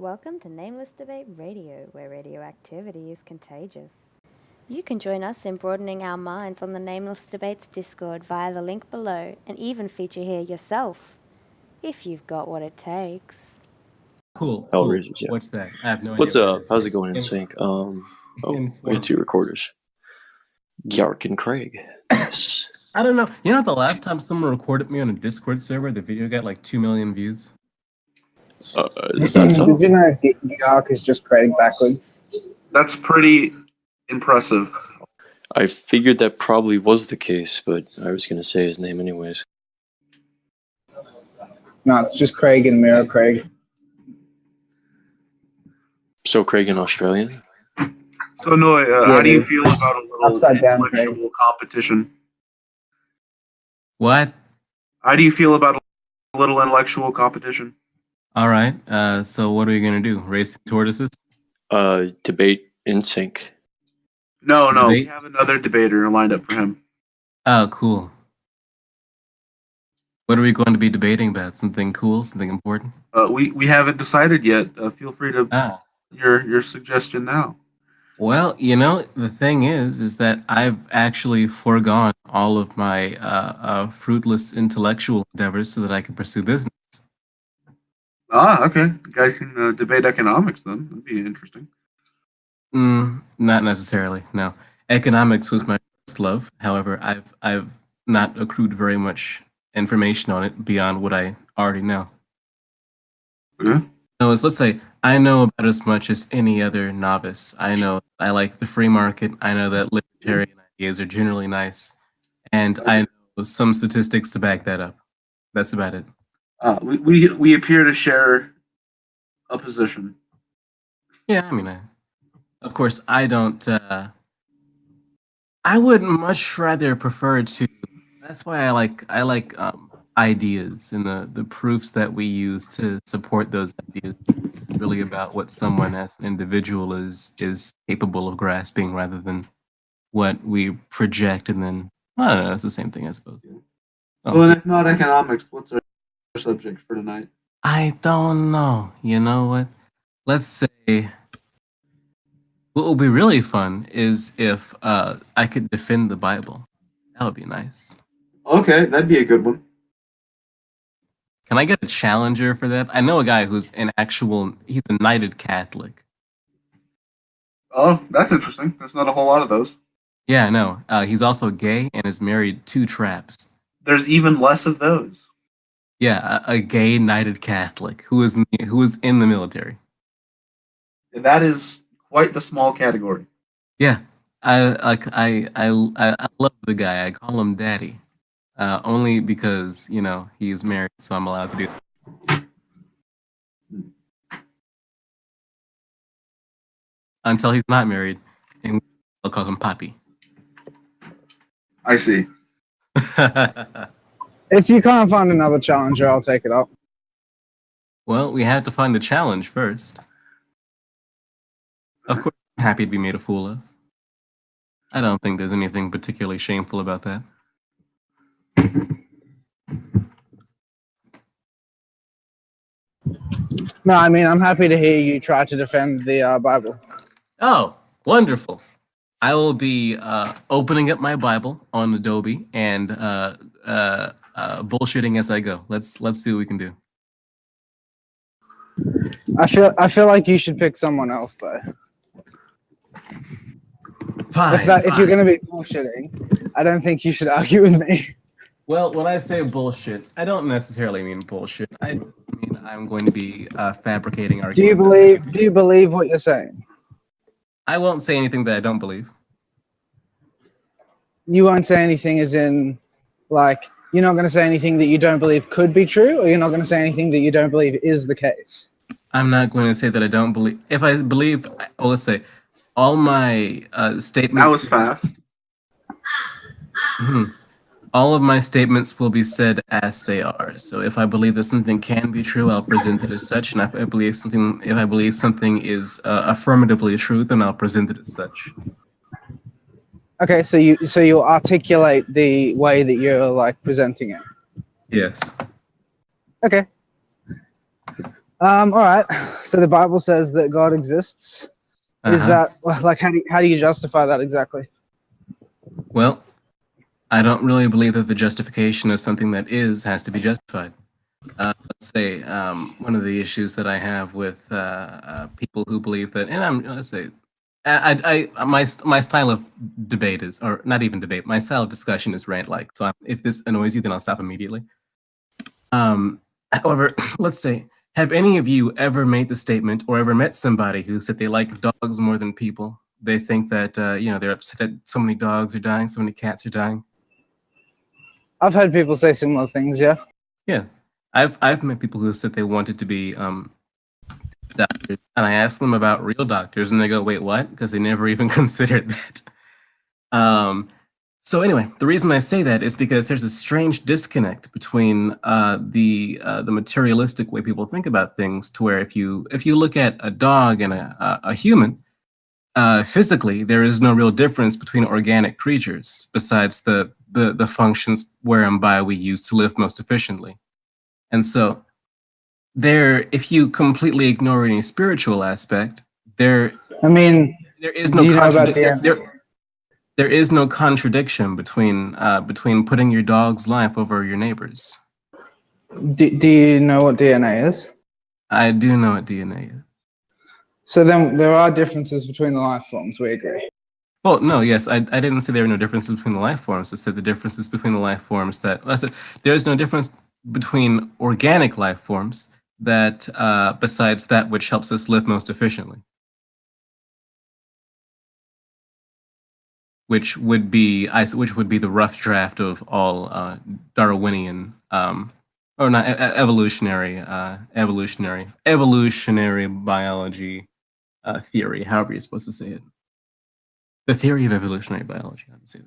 Welcome to Nameless Debate Radio, where radioactivity is contagious. You can join us in broadening our minds on the Nameless Debates Discord via the link below, and even feature here yourself, if you've got what it takes. Cool. Hellraisers, yeah. What's that? I have no idea. What's up? How's it going in sync? We got two recorders. Yark and Craig. Yes. I don't know. You know, the last time someone recorded me on a Discord server, the video got like 2 million views. Is that so? Did you know Yark is just Craig backwards? That's pretty impressive. I figured that probably was the case, but I was going to say his name anyways. No, it's just Craig and Mirror Craig. So Craig in Australian? So, Noy, how do you feel about a little Upside down, intellectual competition? What? How do you feel about a little intellectual competition? All right. So what are we going to do? Race tortoises? Debate in sync. No, Debate? we have another debater lined up for him. Oh, cool. What are we going to be debating about? Something cool? Something important? We haven't decided yet. Feel free to your suggestion now. Well, you know, the thing is that I've actually foregone all of my fruitless intellectual endeavors so that I can pursue business. Ah, okay. You guys can debate economics then. That'd be interesting. Not necessarily. No, economics was my first love. However, I've not accrued very much information on it beyond what I already know. Yeah. So let's say I know about as much as any other novice. I know I like the free market. I know that libertarian ideas are generally nice, and I know some statistics to back that up. That's about it. We appear to share a position. Yeah, I mean, of course, I don't. I would much rather prefer to. That's why I like ideas and the proofs that we use to support those ideas. Really about what someone as an individual is capable of grasping, rather than what we project, and then I don't know. It's the same thing, I suppose. So then, if not economics, what's our subject for tonight? I don't know. You know what? Let's say what will be really fun is if I could defend the Bible. That would be nice. Okay, that'd be a good one. Can I get a challenger for that? I know a guy who's he's a knighted Catholic. Oh, that's interesting. There's not a whole lot of those. Yeah, I know. He's also gay and is married 2 traps. There's even less of those. Yeah, a gay knighted Catholic who is in the military. And that is quite the small category. Yeah, I love the guy. I call him Daddy. Only because, you know, he's married, so I'm allowed to do that. Until he's not married, and I'll call him Papi. I see. If you can't find another challenger, I'll take it up. Well, we have to find the challenge first. Of course, I'm happy to be made a fool of. I don't think there's anything particularly shameful about that. No, I mean, I'm happy to hear you try to defend the Bible. Oh, wonderful. I will be opening up my Bible on Adobe and bullshitting as I go. Let's see what we can do. I feel like you should pick someone else though. Fine. If you're going to be bullshitting, I don't think you should argue with me. Well, when I say bullshit, I don't necessarily mean bullshit. I mean I'm going to be fabricating arguments. Do you believe what you're saying? I won't say anything that I don't believe. You won't say anything as in, like, you're not going to say anything that you don't believe could be true, or you're not going to say anything that you don't believe is the case? I'm not going to say that I don't believe. If I believe, well, let's say, all my statements... That was fast. All of my statements will be said as they are. So if I believe that something can be true, I'll present it as such. And if I believe something is affirmatively true, then I'll present it as such. Okay, so you articulate the way that you're like presenting it. Yes. Okay. All right. So the Bible says that God exists. Is that like how do you justify that exactly? Well, I don't really believe that the justification of something that has to be justified. Let's say one of the issues that I have with people who believe that, and let's say, my style of debate is, or not even debate, my style of discussion is rant-like. So if this annoys you, then I'll stop immediately. However, let's say, have any of you ever made the statement or ever met somebody who said they like dogs more than people? They think that they're upset that so many dogs are dying, so many cats are dying. I've heard people say similar things. Yeah. Yeah, I've met people who said they wanted to be doctors, and I asked them about real doctors, and they go, "Wait, what?" Because they never even considered that. So anyway, the reason I say that is because there's a strange disconnect between the materialistic way people think about things, to where if you look at a dog and a human, physically there is no real difference between organic creatures besides the functions whereby we use to live most efficiently. And so if you completely ignore any spiritual aspect, there is no there is no contradiction between putting your dog's life over your neighbor's. Do you know what DNA is? I do know what DNA is. So then there are differences between the life forms, we agree. Well, no, yes, I didn't say there were no differences between the life forms. I said the differences between the life forms I said there's no difference between organic life forms that besides that which helps us live most efficiently. Which would be the rough draft of all Darwinian or not evolutionary biology theory, however you're supposed to say it. The theory of evolutionary biology, I would say that.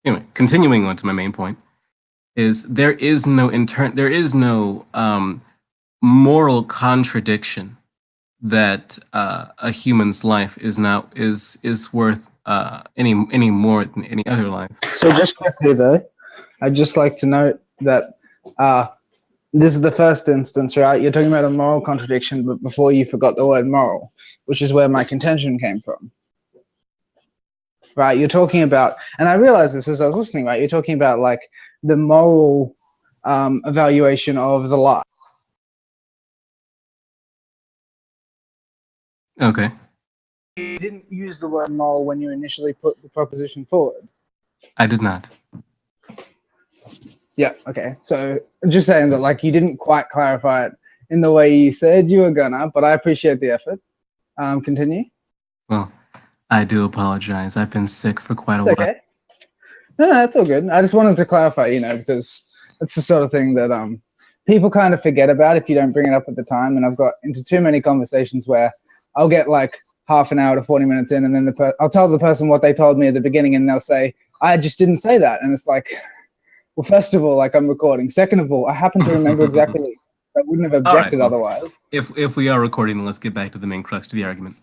Anyway, continuing on to my main point, is there is no moral contradiction that a human's life is worth any more than any other life. So just quickly though, I'd just like to note that this is the first instance, right? You're talking about a moral contradiction, but before you forgot the word moral, which is where my contention came from. Right? You're talking about, and I realized this as I was listening, right? You're talking about like the moral evaluation of the life. Okay. You didn't use the word moral when you initially put the proposition forward. I did not. Yeah, okay. So just saying that like you didn't quite clarify it in the way you said you were gonna, but I appreciate the effort. Continue. Well, I do apologize. I've been sick for quite a while. Okay. No, that's all good. I just wanted to clarify, because it's the sort of thing that people kind of forget about if you don't bring it up at the time. And I've got into too many conversations where I'll get like half an hour to 40 minutes in, and then I'll tell the person what they told me at the beginning, and they'll say, I just didn't say that. And it's like, well, first of all, like I'm recording. Second of all, I happen to remember exactly. I wouldn't have objected otherwise. If we are recording, then let's get back to the main crux of the argument.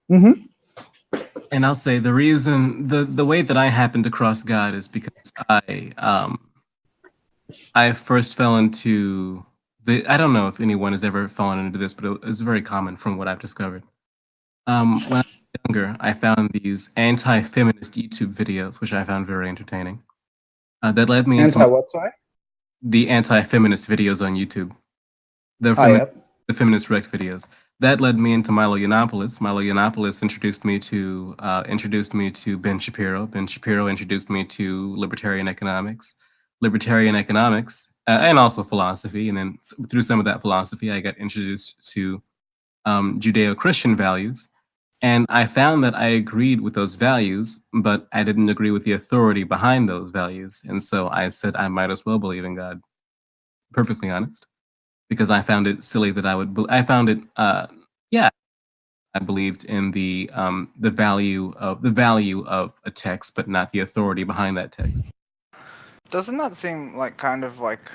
Mm-hmm. And I'll say the reason, the way that I happened to cross God is because I first fell into I don't know if anyone has ever fallen into this, but it's very common from what I've discovered. When I was younger, I found these anti-feminist YouTube videos, which I found very entertaining. That led me into the anti-feminist videos on YouTube. The feminist rect videos. That led me into Milo Yiannopoulos. Milo Yiannopoulos introduced me to Ben Shapiro. Ben Shapiro introduced me to libertarian economics, and also philosophy. And then through some of that philosophy, I got introduced to Judeo-Christian values. And I found that I agreed with those values, but I didn't agree with the authority behind those values. And so I said I might as well believe in God. Perfectly honest. Because I found it silly that I believed in the value of a text, but not the authority behind that text. Doesn't that seem like kind of like,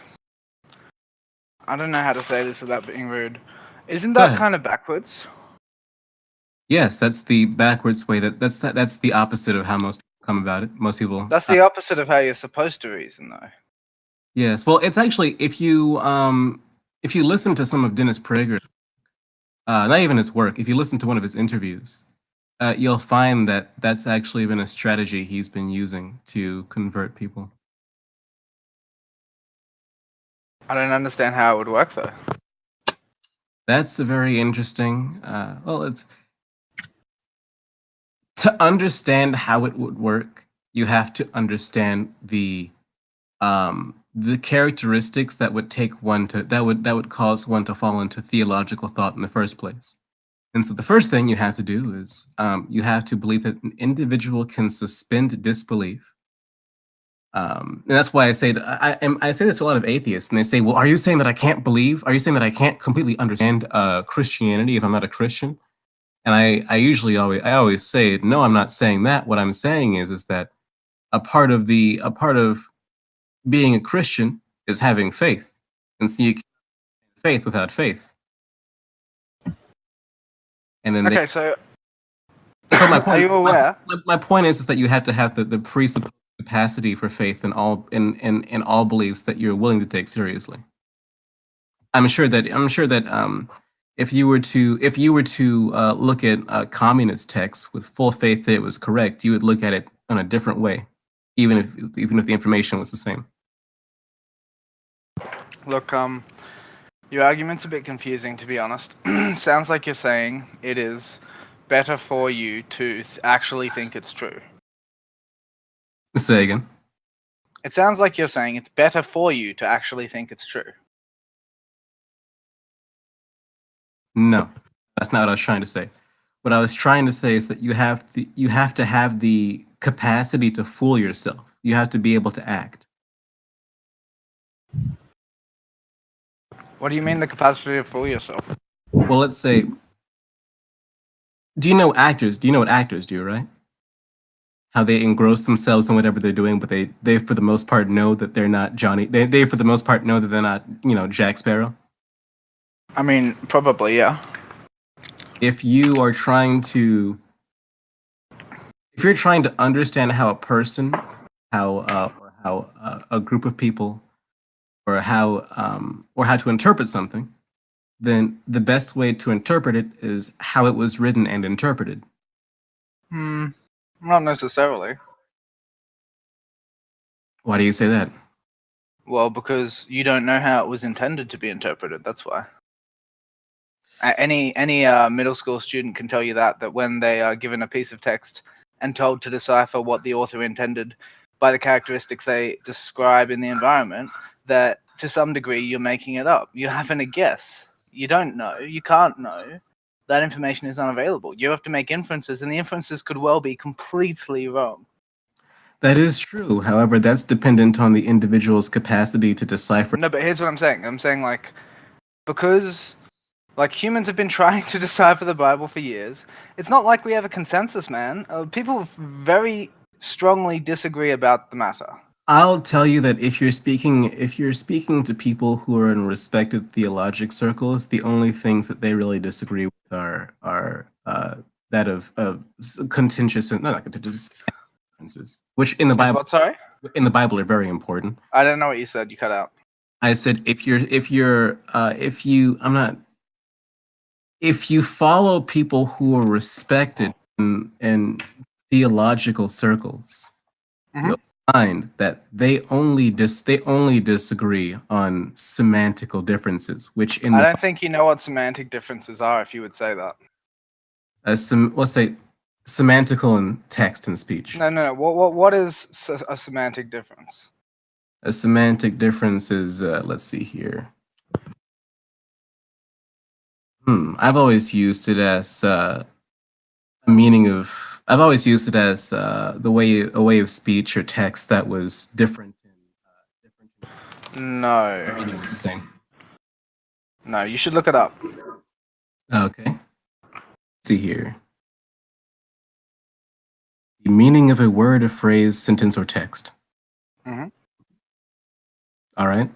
I don't know how to say this without being rude. Isn't that kind of backwards? Yes, that's the backwards way. That's the opposite of how most people come about it. Most people. That's the opposite of how you're supposed to reason, though. Yes. Well, it's actually if you if you listen to some of Dennis Prager, not even his work, if you listen to one of his interviews, you'll find that that's actually been a strategy he's been using to convert people. I don't understand how it would work though. That's a very interesting. Well, it's to understand how it would work. You have to understand the characteristics that would take one to that would cause one to fall into theological thought in the first place. And so the first thing you have to do is you have to believe that an individual can suspend disbelief. And that's why I say I say this to a lot of atheists, and they say, "Well, are you saying that I can't believe? Are you saying that I can't completely understand Christianity if I'm not a Christian?" And I always say, "No, I'm not saying that. What I'm saying is that a part of being a Christian is having faith, and so you can't have faith without faith." And then So my point, are you aware? My point is that you have to have the presupposed capacity for faith in all beliefs that you're willing to take seriously. I'm sure that if you were to look at communist texts with full faith that it was correct, you would look at it in a different way, even if the information was the same. Look, your argument's a bit confusing, to be honest. Sounds like you're saying it is better for you to actually think it's true. Say again. It sounds like you're saying it's better for you to actually think it's true. No, that's not what I was trying to say. What I was trying to say is that you have to have the capacity to fool yourself. You have to be able to act. What do you mean the capacity to fool yourself? Well, let's say, do you know actors? Do you know what actors do, right? How they engross themselves in whatever they're doing, but they for the most part know that they're not Johnny. They for the most part know that they're not, Jack Sparrow. I mean, probably, yeah. If you're trying to understand how a person, how a group of people, or how to interpret something, then the best way to interpret it is how it was written and interpreted. Not necessarily. Why do you say that? Well, because you don't know how it was intended to be interpreted. That's why. Any middle school student can tell you that when they are given a piece of text and told to decipher what the author intended by the characteristics they describe in the environment, that to some degree you're making it up. You're having a guess. You don't know. You can't know. That information is unavailable. You have to make inferences, and the inferences could well be completely wrong. That is true. However, that's dependent on the individual's capacity to decipher. No, but here's what I'm saying. I'm saying, because humans have been trying to decipher the Bible for years, it's not like we have a consensus, man. People very strongly disagree about the matter. I'll tell you that if you're speaking to people who are in respected theologic circles, the only things that they really disagree with are that of contentious and not contentious differences, which in the Bible. What, sorry? In the Bible are very important. I don't know what you said. You cut out. I said if you follow people who are respected in theological circles, you'll find that they only disagrey on semantical differences, which I don't think you know what semantic differences are if you would say that. Let's say semantical in text and speech. No. What is a semantic difference? A semantic difference is let's see here. I've always used it as a meaning of. I've always used it as a way of speech or text that was different. No. The meaning was the same. No, you should look it up. Okay. Let's see here. The meaning of a word, a phrase, sentence, or text. All right.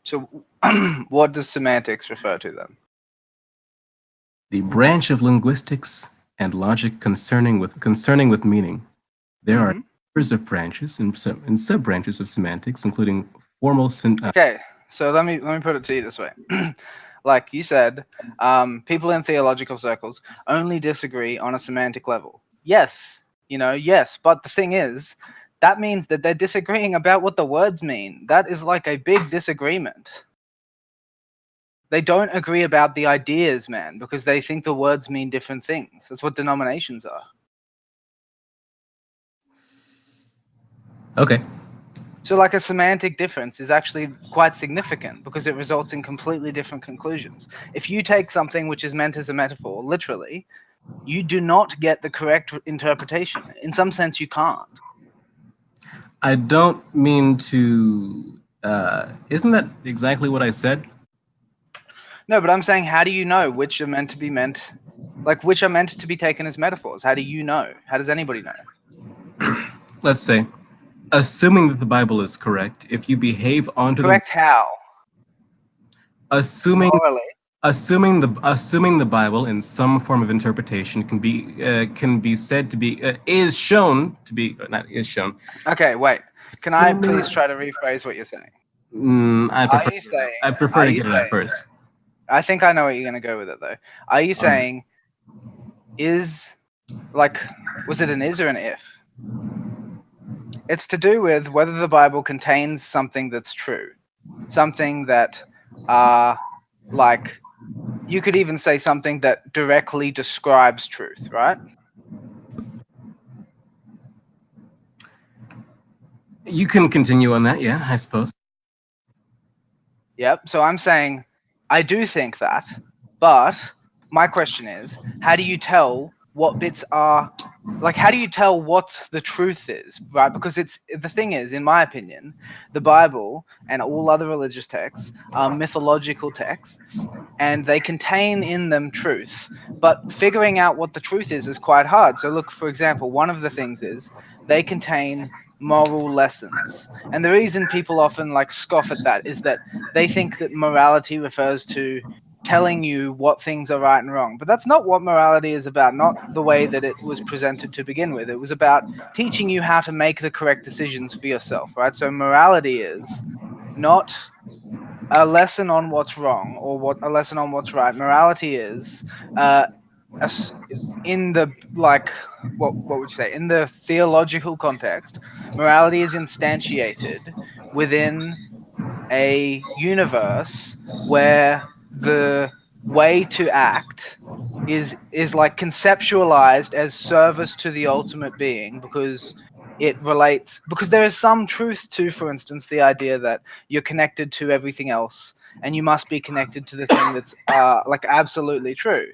So, what does semantics refer to then? The branch of linguistics and logic concerning with meaning. There are numbers of branches and sub-branches of semantics, including formal. Okay, So let me put it to you this way. Like you said, people in theological circles only disagree on a semantic level. Yes, yes. But the thing is, that means that they're disagreeing about what the words mean. That is like a big disagreement. They don't agree about the ideas, man, because they think the words mean different things. That's what denominations are. Okay. So like a semantic difference is actually quite significant because it results in completely different conclusions. If you take something which is meant as a metaphor literally, you do not get the correct interpretation. In some sense, you can't. I don't mean to... isn't that exactly what I said? No, but I'm saying, how do you know which are meant to be which are meant to be taken as metaphors? How do you know? How does anybody know? Let's say, assuming that the Bible is correct, if you behave onto correct how? Assuming morally. Assuming the Bible in some form of interpretation can be said to be is shown to be not is shown. Okay, wait. Can I please try to rephrase what you're saying? I prefer to get it out first. I think I know what you're going to go with it though. Are you saying was it an is or an if? It's to do with whether the Bible contains something that's true, something that you could even say something that directly describes truth, right? You can continue on that, yeah, I suppose. Yep. So I'm saying I do think that, but my question is, how do you tell what bits are how do you tell what the truth is, right? Because the thing is, in my opinion, the Bible and all other religious texts are mythological texts, and they contain in them truth. But figuring out what the truth is quite hard. So look, for example, one of the things is they contain moral lessons. And the reason people often scoff at that is that they think that morality refers to telling you what things are right and wrong. But that's not what morality is about, not the way that it was presented to begin with. It was about teaching you how to make the correct decisions for yourself, right? So morality is not a lesson on what's wrong or a lesson on what's right. Morality is in the what would you say? In the theological context, morality is instantiated within a universe where the way to act is conceptualized as service to the ultimate being, because there is some truth to, for instance, the idea that you're connected to everything else and you must be connected to the thing that's absolutely true.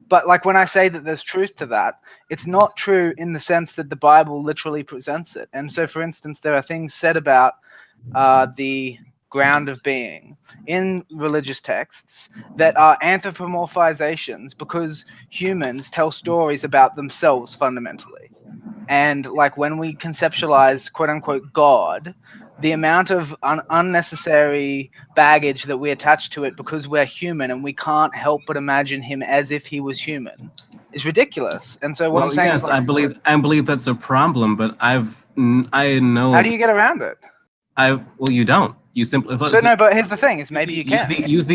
But when I say that there's truth to that, it's not true in the sense that the Bible literally presents it. And so, for instance, there are things said about the ground of being in religious texts that are anthropomorphizations, because humans tell stories about themselves fundamentally. And when we conceptualize quote unquote God, the amount of unnecessary baggage that we attach to it because we're human and we can't help but imagine him as if he was human is ridiculous. And so what I'm saying is, I believe that's a problem, but I know. How do you get around it? You don't. You simply. But here's the thing: is maybe you can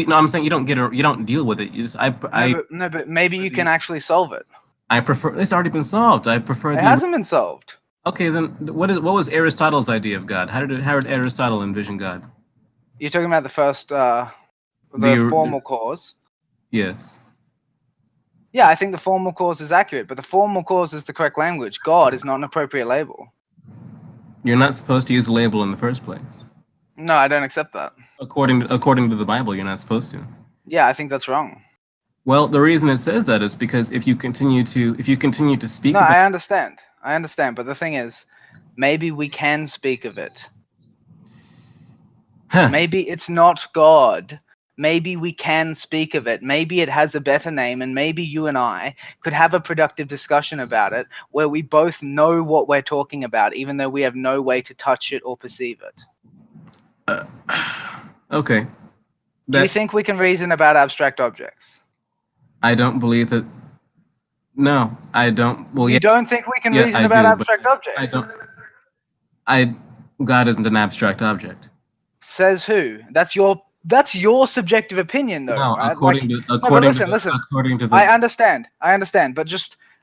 No, I'm saying you don't deal with it. You just but maybe you can actually solve it. I prefer. It's already been solved. I prefer. It hasn't been solved. Okay, then what was Aristotle's idea of God? How did Aristotle envision God? You're talking about the first, the formal cause. Yes. Yeah, I think the formal cause is accurate, but the formal cause is the correct language. God is not an appropriate label. You're not supposed to use a label in the first place. No, I don't accept that. According to the Bible, you're not supposed to. Yeah, I think that's wrong. Well, the reason it says that is because if you continue to speak. No, I understand, but the thing is, maybe we can speak of it. Maybe it's not God. Maybe we can speak of it. Maybe it has a better name, and maybe you and I could have a productive discussion about it where we both know what we're talking about, even though we have no way to touch it or perceive it. Okay. Do you think we can reason about abstract objects? I don't believe that. No, I don't. Well, you don't think we can reason about abstract objects? God isn't an abstract object. Says who? That's your subjective opinion, though, No, right? according Like, to no, but listen. according to the, I understand, but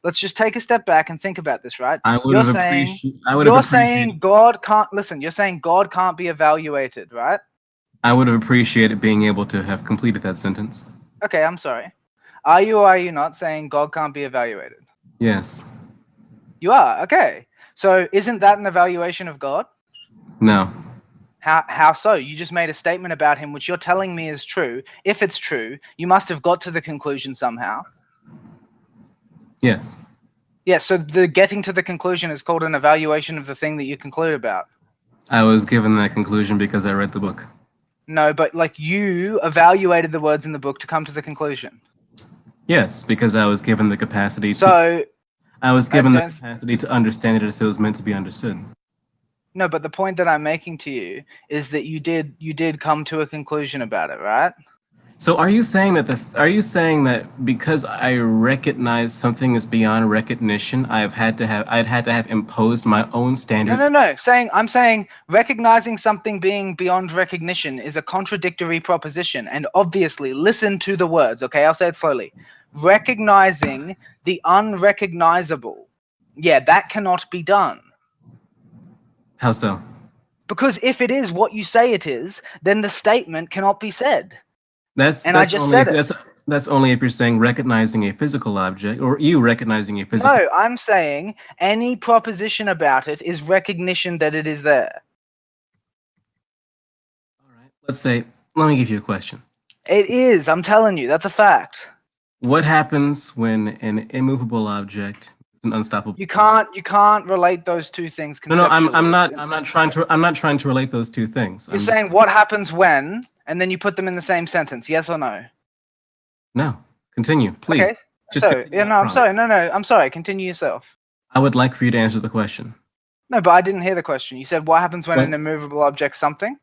let's just take a step back and think about this, right? I would You're have saying appreciated God can't listen. You're saying God can't be evaluated, right? I would have appreciated being able to have completed that sentence. Okay, I'm sorry. Are you or are you not saying God can't be evaluated? Yes. You are. Okay. So isn't that an evaluation of God? No. How so? You just made a statement about him, which you're telling me is true. If it's true, you must have got to the conclusion somehow. Yes. Yeah, so the getting to the conclusion is called an evaluation of the thing that you conclude about. I was given that conclusion because I read the book. No, but like you evaluated the words in the book to come to the conclusion. Yes, because I was given the capacity to understand it as it was meant to be understood. No, but the point that I'm making to you is that you did come to a conclusion about it, right? So are you saying that because I recognize something is beyond recognition, I'd had to have imposed my own standards? No. I'm saying recognizing something being beyond recognition is a contradictory proposition, and obviously, listen to the words, okay? I'll say it slowly. Recognizing the unrecognizable. Yeah, that cannot be done. How so? Because if it is what you say it is, then the statement cannot be said. That's only if you're saying recognizing a physical object, or you recognizing a physical. No, I'm saying any proposition about it is recognition that it is there. All right. Let me give you a question. It is. I'm telling you, that's a fact. What happens when an immovable object is an unstoppable? You can't relate those two things conceptually. No, I'm not trying to relate those two things. You're saying what happens when, and then you put them in the same sentence. Yes or no? No. Continue, please. Okay. I'm sorry. No, I'm sorry. Continue yourself. I would like for you to answer the question. No, but I didn't hear the question. You said what happens when an immovable object something?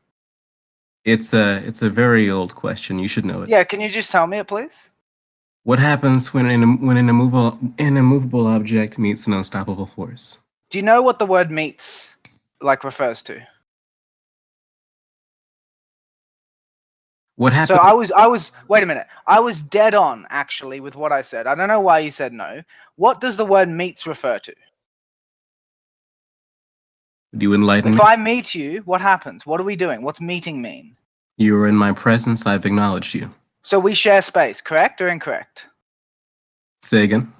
It's a very old question. You should know it. Yeah, can you just tell me it, please? What happens when an immovable object meets an unstoppable force? Do you know what the word meets refers to? What happens? So I was wait a minute. I was dead on actually with what I said. I don't know why you said no. What does the word meets refer to? Would you enlighten me? If I meet you, what happens? What are we doing? What's meeting mean? You are in my presence. I've acknowledged you. So we share space, correct or incorrect? Say again.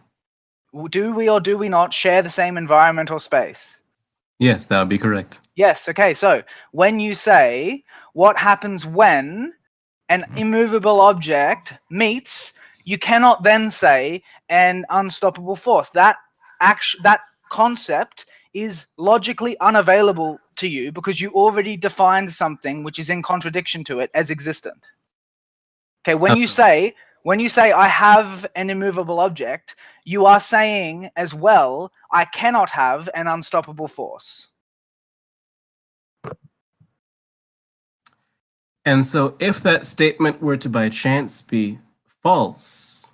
Do we or do we not share the same environment or space? Yes, that would be correct. Yes, okay. So when you say what happens when an immovable object meets, you cannot then say an unstoppable force. That concept is logically unavailable to you because you already defined something which is in contradiction to it as existent. Okay, when you say I have an immovable object, you are saying as well I cannot have an unstoppable force. And so if that statement were to by chance be false.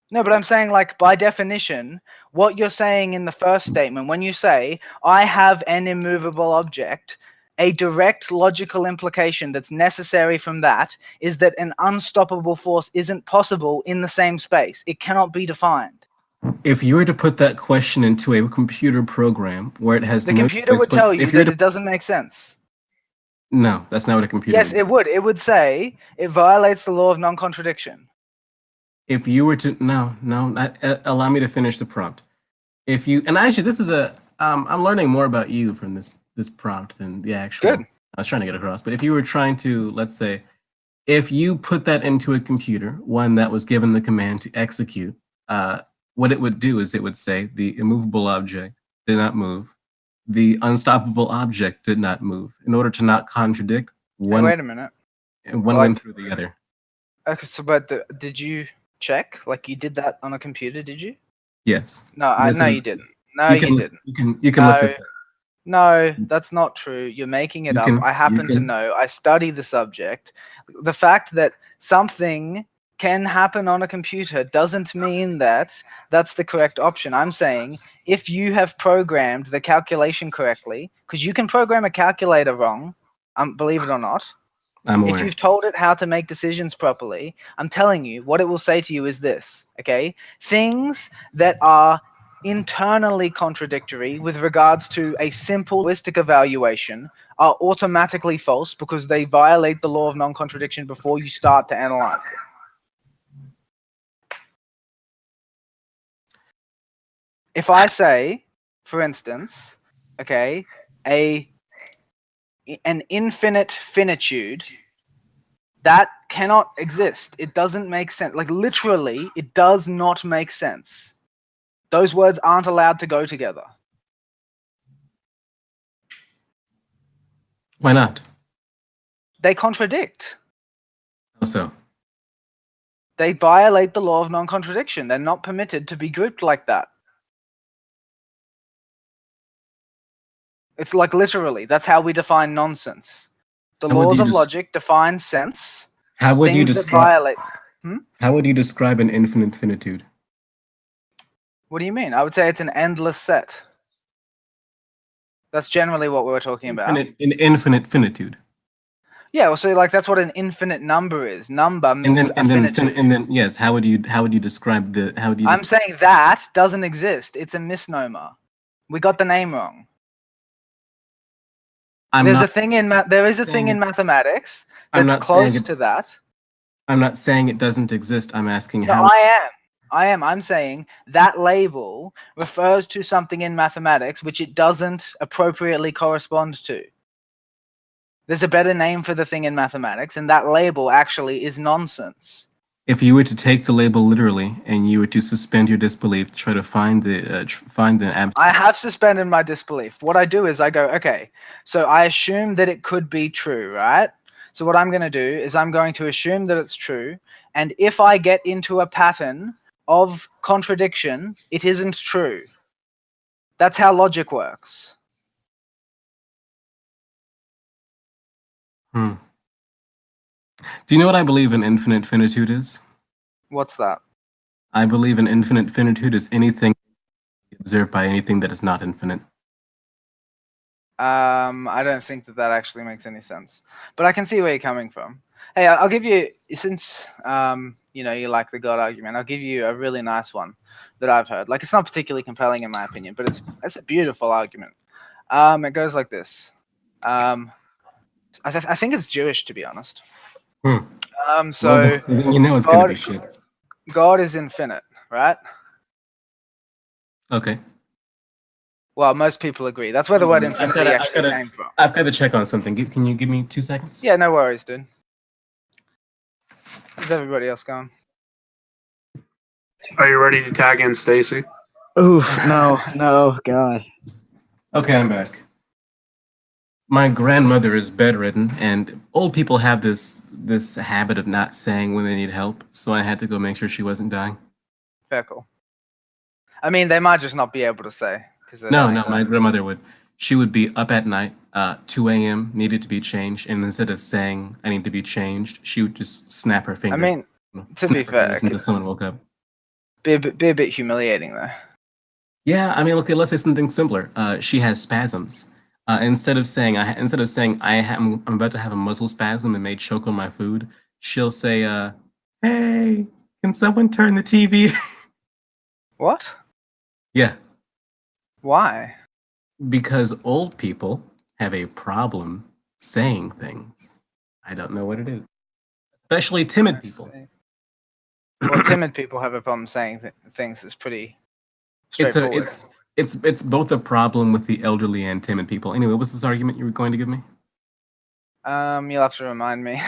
No, but I'm saying by definition, what you're saying in the first statement, when you say I have an immovable object, a direct logical implication that's necessary from that is that an unstoppable force isn't possible in the same space. It cannot be defined. If you were to put that question into a computer program where it has the computer would tell you that it doesn't make sense. No, that's not what a computer Yes, it would. It would say it violates the law of non-contradiction. If you were to allow me to finish the prompt. If you and actually this is I'm learning more about you from this prompt than the actual. Good. I was trying to get across, but if you were trying to, let's say, if you put that into a computer, one that was given the command to execute, what it would do is it would say the immovable object did not move. The unstoppable object did not move. In order to not contradict one. Hey, wait a minute. And one went through the other. Okay, so did you check? You did that on a computer, did you? Yes. No, you didn't. No, you didn't. You can look this up. No, that's not true. You're making it up. I happen to know. I study the subject. The fact that something can happen on a computer doesn't mean that that's the correct option. I'm saying if you have programmed the calculation correctly, because you can program a calculator wrong, Believe it or not. I'm If aware. you've told it how to make decisions properly, I'm telling you, what it will say to you is this, okay? Things that are internally contradictory with regards to a simple holistic evaluation are automatically false because they violate the law of non-contradiction before you start to analyze them. If I say, for instance, okay, an infinite finitude, that cannot exist. It doesn't make sense. Like literally, it does not make sense. Those words aren't allowed to go together. Why not? They contradict. How so? They violate the law of non-contradiction. They're not permitted to be grouped like that. It's like literally, that's how we define nonsense. The laws of logic define sense. How would you Things that describe? violate. How would you describe an infinite finitude? What do you mean? I would say it's an endless set. That's generally what we were talking about. An infinite finitude. Yeah, well, so like that's what an infinite number is. Number means finitude. And then yes, how would you describe the I'm saying that doesn't exist. It's a misnomer. We got the name wrong. There is a thing in mathematics that's close to that. I'm not saying it doesn't exist. I'm asking No, how. I am. I'm saying that label refers to something in mathematics which it doesn't appropriately correspond to. There's a better name for the thing in mathematics, and that label actually is nonsense. If you were to take the label literally and you were to suspend your disbelief to try to find the I have suspended my disbelief. What I do is I go, okay, so I assume that it could be true, right? So what I'm going to do is I'm going to assume that it's true, and if I get into a pattern of contradiction, it isn't true. That's how logic works. Do you know what I believe an infinite finitude is? What's that? I believe an infinite finitude is anything observed by anything that is not infinite. I don't think that actually makes any sense, but I can see where you're coming from. Hey, I'll give you, since you know you like the God argument, I'll give you a really nice one that I've heard. Like it's not particularly compelling in my opinion, but it's a beautiful argument. It goes like this. I think it's Jewish, to be honest. So well, you know it's gonna be shit. God is infinite, right? Okay. Well, most people agree. That's where the word infinity actually came from. I've got to check on something. Can you give me 2 seconds? Yeah, no worries, dude. How's everybody else going? Are you ready to tag in Stacy? Oof, no, God. Okay, I'm back. My grandmother is bedridden, and old people have this habit of not saying when they need help, so I had to go make sure she wasn't dying. Fair call. I mean, they might just not be able to say. No, my grandmother would. She would be up at night, 2 a.m., needed to be changed, and instead of saying, I need to be changed, she would just snap her fingers. I mean, to be fair, until someone woke up. Be a bit humiliating, though. Yeah, I mean, okay, let's say something simpler. She has spasms. Instead of saying I'm about to have a muscle spasm and may choke on my food, she'll say, hey, can someone turn the TV? What? Yeah. Why? Because old people have a problem saying things. I don't know what it is. Especially timid people. Well, timid people have a problem saying things. It's pretty straightforward. It's both a problem with the elderly and timid people. Anyway, what's this argument you were going to give me? You'll have to remind me.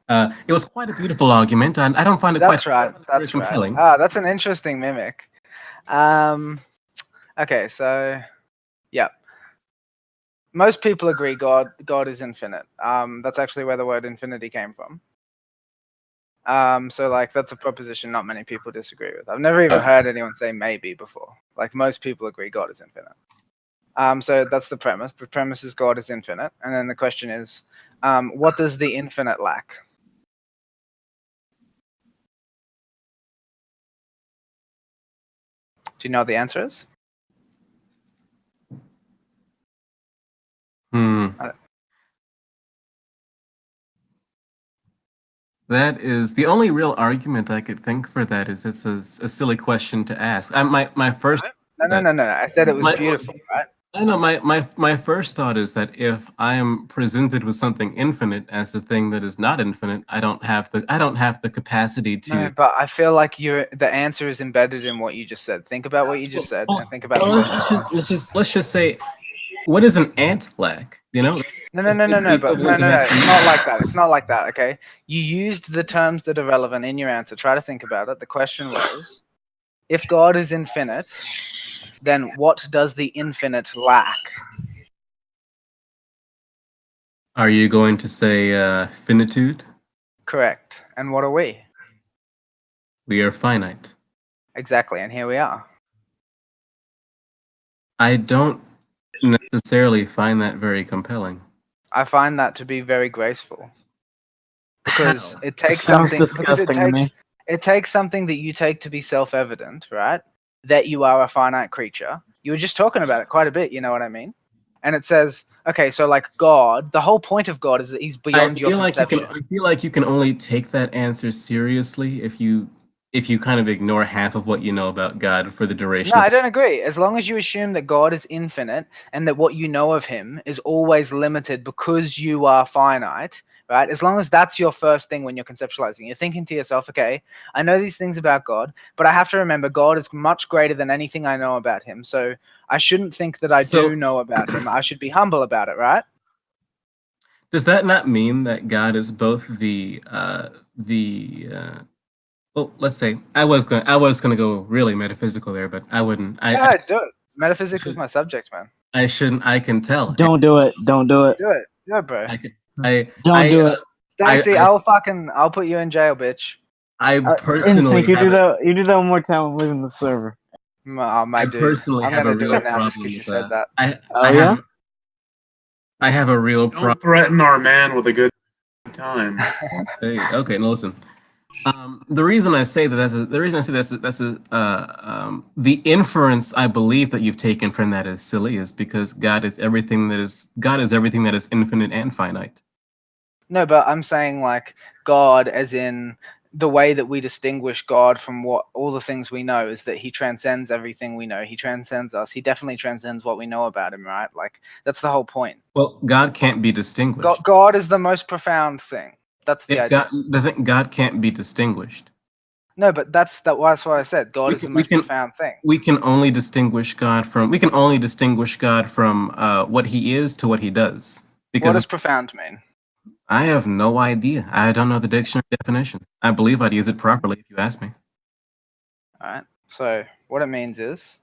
It was quite a beautiful argument, and I don't find it That's very compelling. Ah, that's an interesting mimic. Okay, so yeah. Most people agree God is infinite. That's actually where the word infinity came from. So like that's a proposition not many people disagree with. I've never even heard anyone say maybe before. Like most people agree God is infinite. So that's the premise. The premise is God is infinite, and then the question is, what does the infinite lack? Do you know what the answer is? That is the only real argument I could think for that is it's a silly question to ask. My first No. I said it was my, beautiful, right? I know my first thought is that if I am presented with something infinite as a thing that is not infinite, I don't have the capacity to. No, but I feel like the answer is embedded in what you just said. Think about what you just said and think about the question. Let's just say, what is an ant lack? You know, No. It's the But equivalent of It's asking- not like that. It's not like that. Okay, you used the terms that are relevant in your answer. Try to think about it. The question was, if God is infinite, then what does the infinite lack? Are you going to say finitude? Correct. And what are we? We are finite. Exactly. And here we are. I don't necessarily find that very compelling. I find that to be very graceful because How? it takes Sounds something. disgusting to me. It takes something that you take to be self-evident, right? That you are a finite creature. You were just talking about it quite a bit. You know what I mean? And it says, okay, so like God, the whole point of God is that He's beyond your conception. I feel like you can only take that answer seriously if you kind of ignore half of what you know about God for the duration. No, I don't agree. As long as you assume that God is infinite and that what you know of Him is always limited because you are finite, right? As long as that's your first thing when you're conceptualizing, you're thinking to yourself, okay, I know these things about God, but I have to remember God is much greater than anything I know about Him. So I shouldn't think that I do know about Him. I should be humble about it, right? Does that not mean that God is both well, let's say I was gonna go really metaphysical there, but I wouldn't. Yeah, do it. Metaphysics is my subject, man. I shouldn't. I can tell. Don't do it. Don't do it. Do it. Do it, bro. I can. I Don't do it. Stacy, I'll put you in jail, bitch. I personally Instinct, you do have that. You do that one more time. I'm leaving the server. Oh, my I dude. personally I'm have a gonna do real it now just problem because you with said that. I have a real Don't problem. threaten our man with a good time. Hey, okay, no, listen. The reason I say that the inference I believe that you've taken from that is silly is because God is everything that is infinite and finite. No, but I'm saying like God, as in the way that we distinguish God from what all the things we know is that He transcends everything we know. He transcends us. He definitely transcends what we know about Him, right? Like that's the whole point. Well, God can't be distinguished. God is the most profound thing. That's the idea. God can't be distinguished. No, but that's what I said. God is the most profound thing. We can only distinguish God from what He is to what He does. What does profound mean? I have no idea. I don't know the dictionary definition. I believe I'd use it properly if you ask me. All right. So what it means is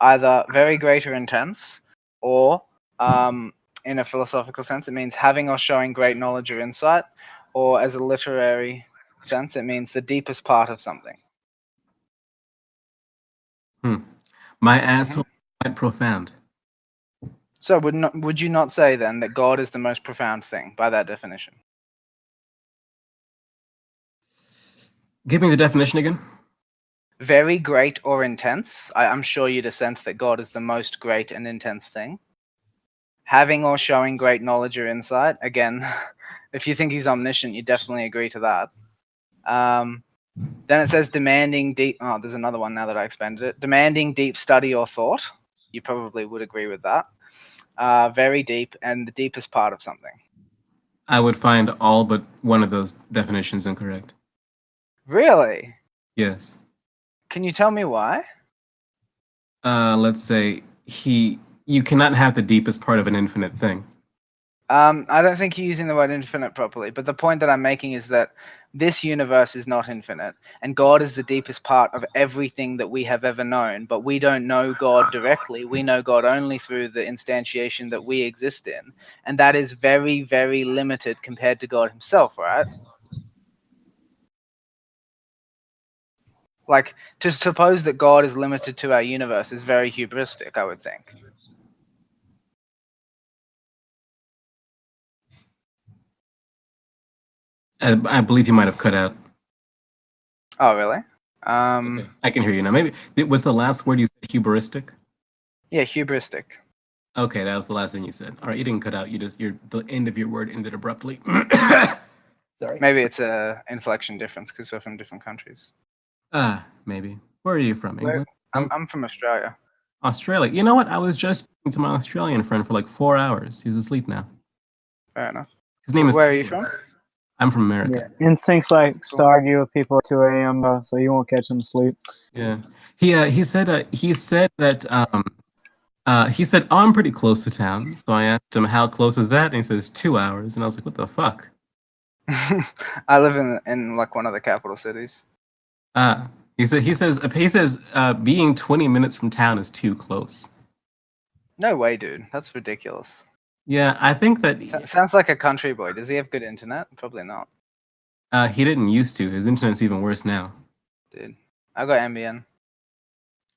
either very great or intense, or in a philosophical sense, it means having or showing great knowledge or insight, or as a literary sense, it means the deepest part of something. My asshole is quite profound. So would you not say then that God is the most profound thing by that definition? Give me the definition again. Very great or intense. I'm sure you'd assent that God is the most great and intense thing. Having or showing great knowledge or insight. Again, if you think He's omniscient, you definitely agree to that. Then it says demanding deep. Oh, there's another one now that I expanded it. Demanding deep study or thought. You probably would agree with that. Very deep and the deepest part of something. I would find all but one of those definitions incorrect. Really? Yes. Can you tell me why? Let's say you cannot have the deepest part of an infinite thing. I don't think you're using the word infinite properly, but the point that I'm making is that this universe is not infinite, and God is the deepest part of everything that we have ever known, but we don't know God directly. We know God only through the instantiation that we exist in, and that is very, very limited compared to God Himself, right? Like, to suppose that God is limited to our universe is very hubristic, I would think. I believe you might have cut out. Oh, really? Okay. I can hear you now. Maybe was the last word you said hubristic? Yeah, hubristic. Okay, that was the last thing you said. All right, you didn't cut out. The end of your word ended abruptly. Sorry. Maybe it's a inflection difference because we're from different countries. Maybe. Where are you from? England? I'm from Australia. Australia. You know what? I was just speaking to my Australian friend for like 4 hours. He's asleep now. Fair enough. His name is Where are you from? I'm from America. Yeah. Instincts likes to argue with people at 2 a.m. So you won't catch him asleep. Yeah. He said that he said, oh, I'm pretty close to town. So I asked him, how close is that? And he says 2 hours. And I was like, what the fuck? I live in like one of the capital cities. He says being 20 minutes from town is too close. No way, dude. That's ridiculous. Yeah, I think that Sounds like a country boy. Does he have good internet? Probably not. he didn't used to. His internet's even worse now. Dude, I got NBN.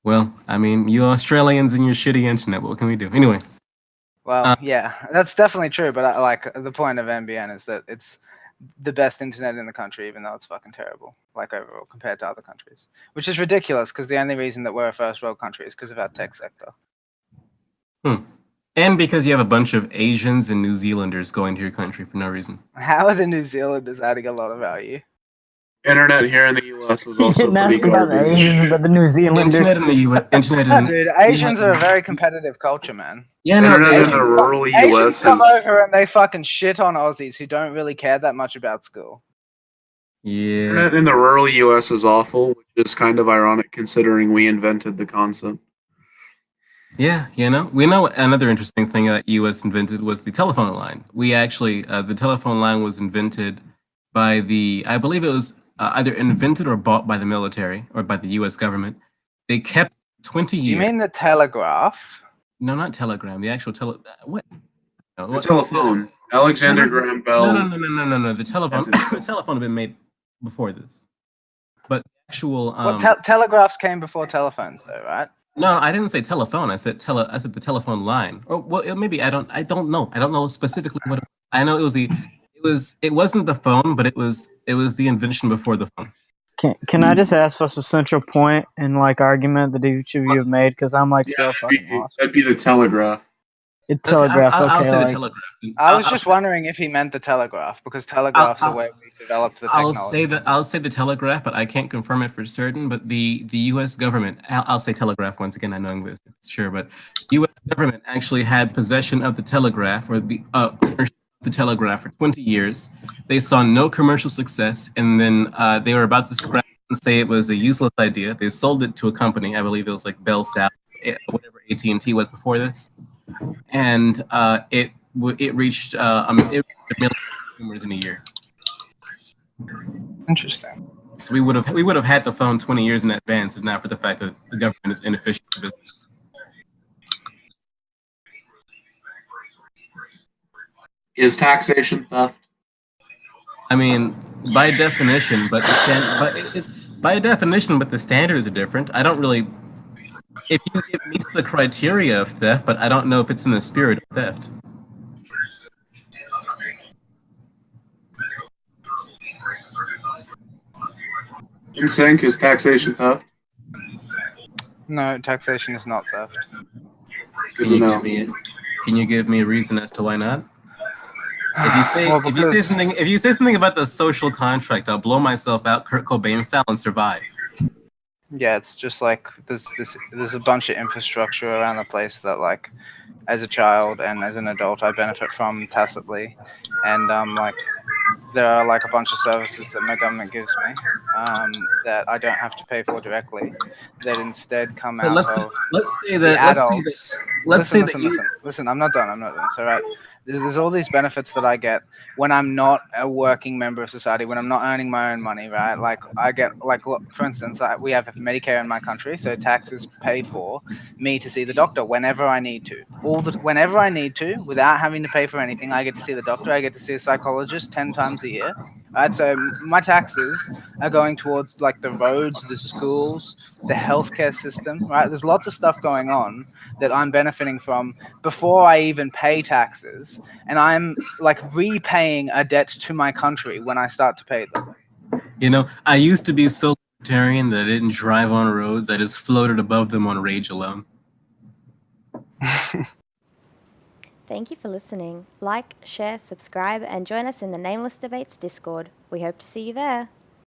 Well, I mean, you Australians and your shitty internet. What can we do? Anyway. Well, yeah, that's definitely true. But like the point of NBN is that it's the best internet in the country, even though it's fucking terrible, like overall compared to other countries, which is ridiculous because the only reason that we're a first world country is because of our tech sector. And because you have a bunch of Asians and New Zealanders going to your country for no reason. How are the New Zealanders adding a lot of value? Internet here in the U.S. was He also didn't ask pretty about the garbage. Asians, but the New Zealanders. Internet in the U.S. Internet in Dude, Asians are a very competitive culture, man. yeah, no, Internet in Asians, the rural Asians U.S. come is over and they fucking shit on Aussies who don't really care that much about school. yeah. Internet in the rural U.S. is awful, which is kind of ironic considering we invented the concept. Yeah, we know another interesting thing that U.S. invented was the telephone line. We actually, the telephone line was invented by I believe it was either invented or bought by the military or by the U.S. government. They kept 20 years. You mean the telegraph? No, not telegram. The actual what? No, The telephone. Alexander Graham Bell. No. The telephone. The telephone had been made before this, but the actual. Telegraphs came before telephones, though, right? No, I didn't say telephone. I said I said the telephone line. Or well, maybe I don't know. I don't know specifically what. I know it was it wasn't the phone, but it was the invention before the phone. Can I just ask what's the central point and like argument that each of you have made? Because I'm like so fucking lost. That'd be the telegraph. Telegraph. I'll okay. say Like, the telegraph. I was just wondering if he meant the telegraph because telegraph's the way we developed the technology. I'll say the telegraph, but I can't confirm it for certain. But the U.S. government, I'll say telegraph once again. I know English, sure, but U.S. government actually had possession of the telegraph or the ownership of the telegraph for 20 years. They saw no commercial success, and then they were about to scrap and say it was a useless idea. They sold it to a company. I believe it was like Bell South, whatever AT&T was before this. And it reached a million consumers in a year. Interesting. So we would have had the phone 20 years in advance if not for the fact that the government is inefficient in business. Is taxation theft? I mean, by definition, but the standards are different. I don't really. It meets the criteria of theft, but I don't know if it's in the spirit of theft. In sync, is taxation theft? No, taxation is not theft. Can you give me a reason as to why not? If you say something about the social contract, I'll blow myself out Kurt Cobain style and survive. Yeah, it's just like there's a bunch of infrastructure around the place that like as a child and as an adult I benefit from tacitly, and like there are like a bunch of services that my government gives me that I don't have to pay for directly, that instead come out of the adults. Listen, I'm not done. It's all right. There's all these benefits that I get when I'm not a working member of society, when I'm not earning my own money, right? Like I get, like, look, for instance, we have Medicare in my country, so taxes pay for me to see the doctor whenever I need to. Whenever I need to, without having to pay for anything, I get to see the doctor. I get to see a psychologist 10 times a year, right? So my taxes are going towards like the roads, the schools, the healthcare system, right? There's lots of stuff going on that I'm benefiting from before I even pay taxes, and I'm like repaying a debt to my country when I start to pay them. You know, I used to be so libertarian that I didn't drive on roads. I just floated above them on rage alone. Thank you for listening. Like, share, subscribe, and join us in the Nameless Debates Discord. We hope to see you there.